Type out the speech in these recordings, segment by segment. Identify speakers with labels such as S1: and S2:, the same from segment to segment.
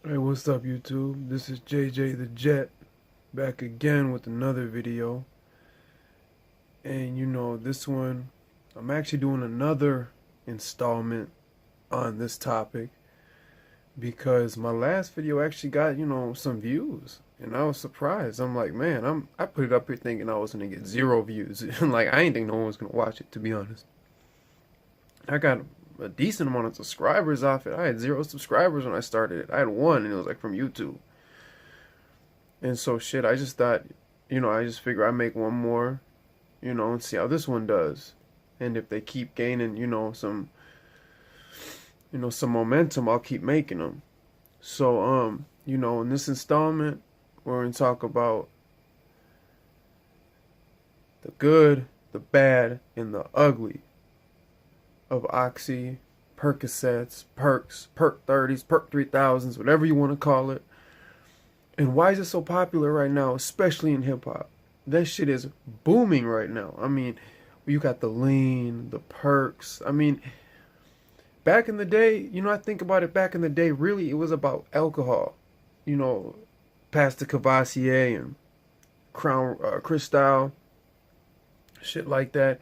S1: Hey, what's up, YouTube? This is JJ the Jet back again with another video. And this one, I'm actually doing another installment on this topic because my last video actually got, some views. And I was surprised. I'm like, man, I put it up here thinking I was gonna get 0 views. And like I didn't think no one was gonna watch it, to be honest. I got a decent amount of subscribers off it. I had 0 subscribers when I started it. I had one and it was like from YouTube. And so shit, I just thought, I just figure I make one more, and see how this one does. And if they keep gaining, some momentum, I'll keep making them. So, in this installment, we're going to talk about the good, the bad, and the ugly of Oxy, Percocets, Perks, Perk 30s, Perk 3000s, whatever you want to call it. And why is it so popular right now, especially in hip hop? That shit is booming right now. I mean, you got the lean, the perks. I mean, back in the day, I think about it back in the day, really it was about alcohol. You know, Pastor Cavassier and Crown Cristal, shit like that.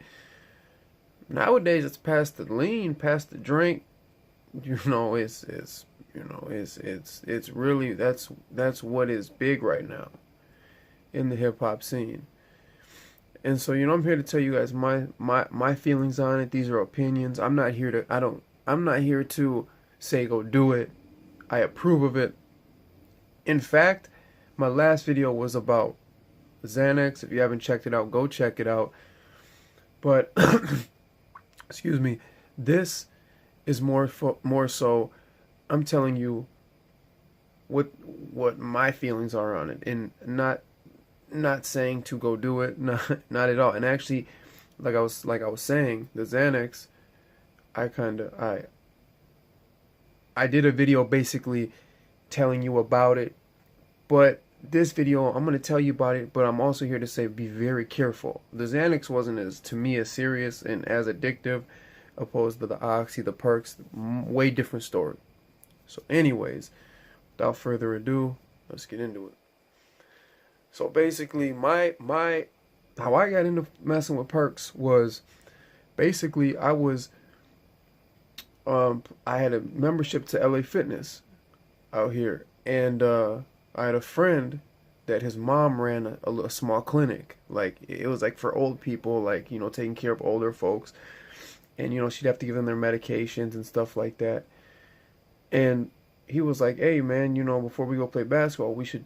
S1: Nowadays it's past the lean, past the drink. It's really that's what is big right now in the hip hop scene. And so, I'm here to tell you guys my feelings on it. These are opinions. I'm not here to say go do it. I approve of it. In fact, my last video was about Xanax. If you haven't checked it out, go check it out. But excuse me, this is more so I'm telling you what my feelings are on it, and not saying to go do it, not at all. And actually, like I was saying, the Xanax, I did a video basically telling you about it, but this video I'm going to tell you about it, but I'm also here to say be very careful. The Xanax wasn't to me as serious and as addictive opposed to the Oxy, the Perks, way different story. So anyways, without further ado, let's get into it. So basically, my how I got into messing with Perks was basically I had a membership to LA Fitness out here, and I had a friend that his mom ran a small clinic. Like it was like for old people, like taking care of older folks, and she'd have to give them their medications and stuff like that. And he was like, "Hey man, before we go play basketball, we should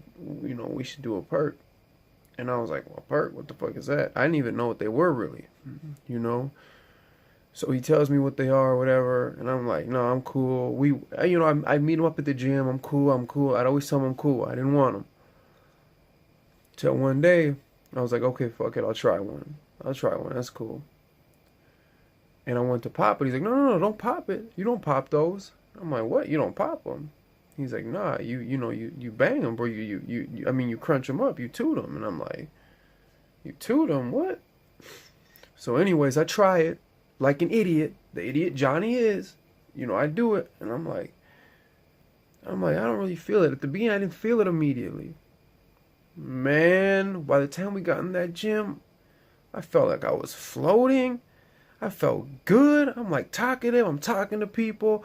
S1: do a perk." And I was like, "Well, perk? What the fuck is that?" I didn't even know what they were really, you know. So he tells me what they are, or whatever, and I'm like, "No, I'm cool." I meet him up at the gym. I'm cool. I'm cool. I'd always tell him I'm cool. I didn't want him. Till one day, I was like, "Okay, fuck it. I'll try one. I'll try one. That's cool." And I went to pop it. He's like, "No, no, no, don't pop it. You don't pop those." I'm like, "What? You don't pop them?" He's like, "Nah, you bang them, bro. I mean, you crunch them up, you toot them." And I'm like, "You toot them? What?" So anyways, I try it like an idiot, the idiot Johnny is. I do it, and I don't really feel it. At the beginning, I didn't feel it immediately. Man, by the time we got in that gym, I felt like I was floating. I felt good. I'm like talkative. I'm talking to people.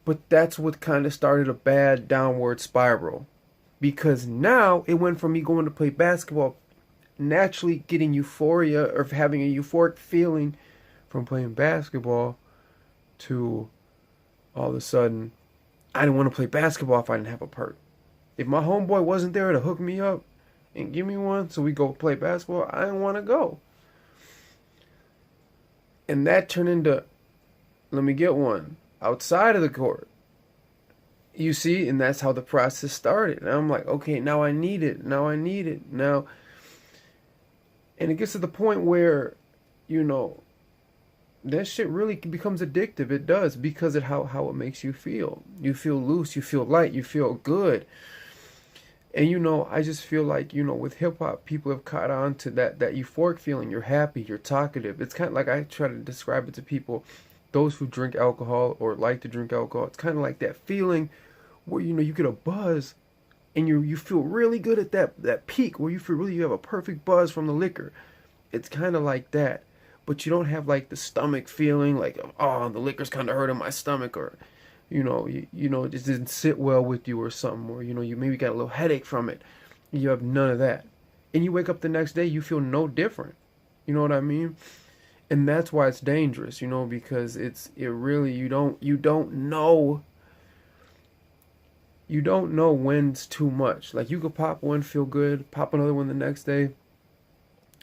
S1: But that's what kind of started a bad downward spiral. Because now it went from me going to play basketball, naturally getting euphoria or having a euphoric feeling from playing basketball, to all of a sudden, I didn't want to play basketball if I didn't have a perk. If my homeboy wasn't there to hook me up and give me one so we go play basketball, I didn't want to go. And that turned into, let me get one outside of the court. You see, and that's how the process started. And I'm like, okay, now I need it. Now I need it. Now, and it gets to the point where, that shit really becomes addictive. It does, because of how it makes you feel. You feel loose, you feel light, you feel good. And I just feel like, with hip hop, people have caught on to that euphoric feeling. You're happy, you're talkative. It's kind of like I try to describe it to people. those who drink alcohol or like to drink alcohol, it's kind of like that feeling where you get a buzz and you feel really good at that peak where you feel really you have a perfect buzz from the liquor. It's kind of like that, but you don't have like the stomach feeling like, oh, the liquor's kind of hurting my stomach, or it just didn't sit well with you or something, or you maybe got a little headache from it. You have none of that, and you wake up the next day, you feel no different. You know what I mean? And that's why it's dangerous, because it really you don't know when's too much. Like you could pop one, feel good, pop another one the next day,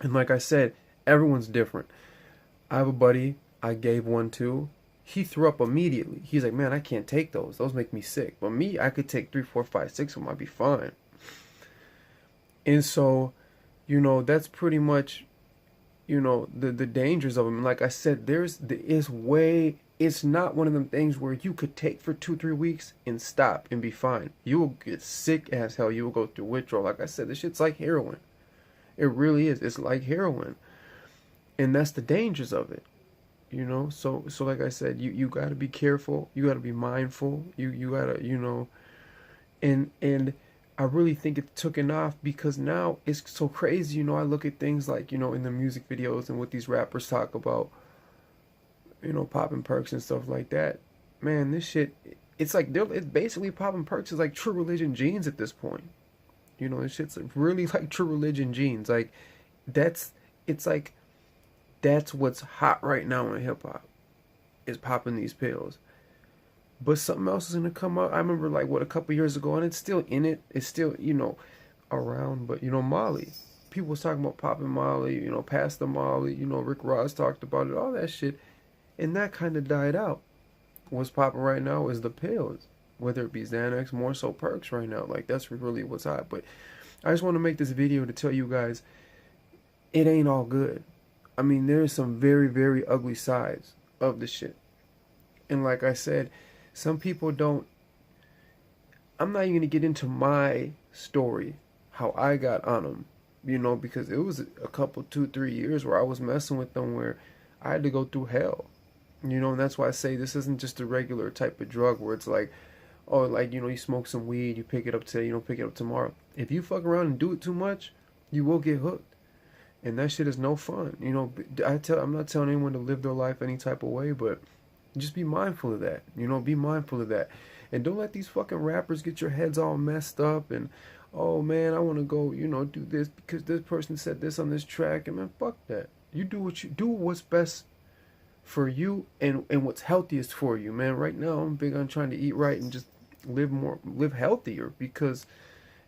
S1: and like I said, everyone's different. I have a buddy I gave one to. He threw up immediately. He's like, man, I can't take those. Those make me sick. But me, I could take 3, 4, 5, 6 of them. I'd be fine. And so, that's pretty much, the dangers of them. And like I said, it's not one of them things where you could take for 2, 3 weeks and stop and be fine. You will get sick as hell. You will go through withdrawal. Like I said, this shit's like heroin. It really is. It's like heroin. And that's the dangers of it. So like I said, you got to be careful. You got to be mindful. You got to, and I really think it's taken off because now it's so crazy. I look at things like, in the music videos and what these rappers talk about, popping perks and stuff like that. Man, this shit, it's basically popping perks is like True Religion jeans at this point. This shit's really like True Religion jeans. Like, that's what's hot right now in hip hop, is popping these pills. But something else is gonna come out. I remember a couple years ago, and it's still in it. It's still around. But Molly, people was talking about popping Molly. Pastor Molly. Rick Ross talked about it. All that shit, and that kind of died out. What's popping right now is the pills, whether it be Xanax, more so perks right now. Like that's really what's hot. But I just want to make this video to tell you guys, it ain't all good. I mean, there's some very, very ugly sides of the shit. And like I said, some people don't... I'm not even going to get into my story, how I got on them, because it was a couple, 2, 3 years where I was messing with them where I had to go through hell. And that's why I say this isn't just a regular type of drug where it's like, oh, like, you smoke some weed, you pick it up today, you don't pick it up tomorrow. If you fuck around and do it too much, you will get hooked. And that shit is no fun. I'm not telling anyone to live their life any type of way, but just be mindful of that. Be mindful of that. And don't let these fucking rappers get your heads all messed up and, oh man, I want to go, do this because this person said this on this track. And man, fuck that. You do what's best for you and what's healthiest for you, man. Right now, I'm big on trying to eat right and just live healthier, because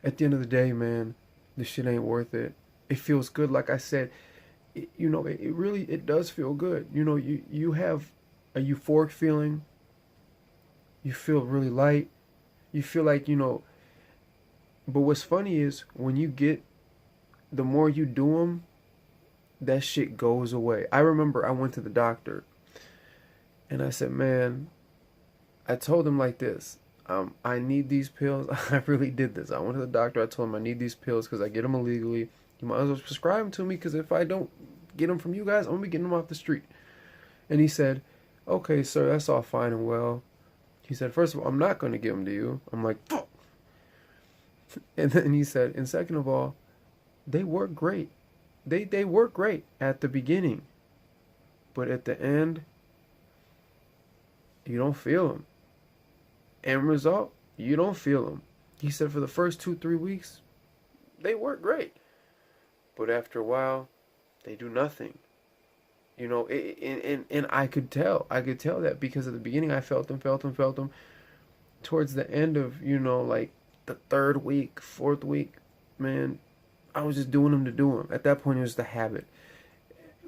S1: at the end of the day, man, this shit ain't worth it. It feels good, like I said. It really does feel good. You have a euphoric feeling. You feel really light. You feel like But what's funny is when the more you do them, that shit goes away. I remember I went to the doctor, and I said, man, I told him like this. I need these pills. I really did this. I went to the doctor. I told him I need these pills because I get them illegally. You might as well prescribe them to me, because if I don't get them from you guys, I'm going to be getting them off the street. And he said, okay, sir, that's all fine and well. He said, first of all, I'm not going to give them to you. I'm like, fuck. And then he said, and second of all, they work great. They work great at the beginning. But at the end, you don't feel them. End result, you don't feel them. He said for the first 2, 3 weeks, they work great. But after a while, they do nothing. And I could tell that, because at the beginning I felt them. Towards the end of, like the 3rd week, 4th week, man, I was just doing them to do them. At that point, it was the habit.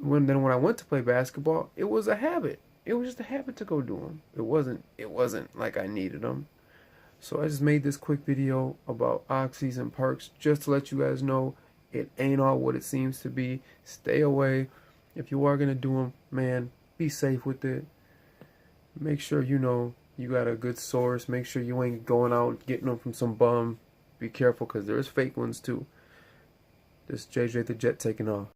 S1: When I went to play basketball, it was a habit. It was just a habit to go do them. It wasn't like I needed them. So I just made this quick video about oxys and perks just to let you guys know it ain't all what it seems to be. Stay away. If you are going to do them, man, be safe with it. Make sure you got a good source. Make sure you ain't going out getting them from some bum. Be careful, because there's fake ones too. This JJ the Jet taking off.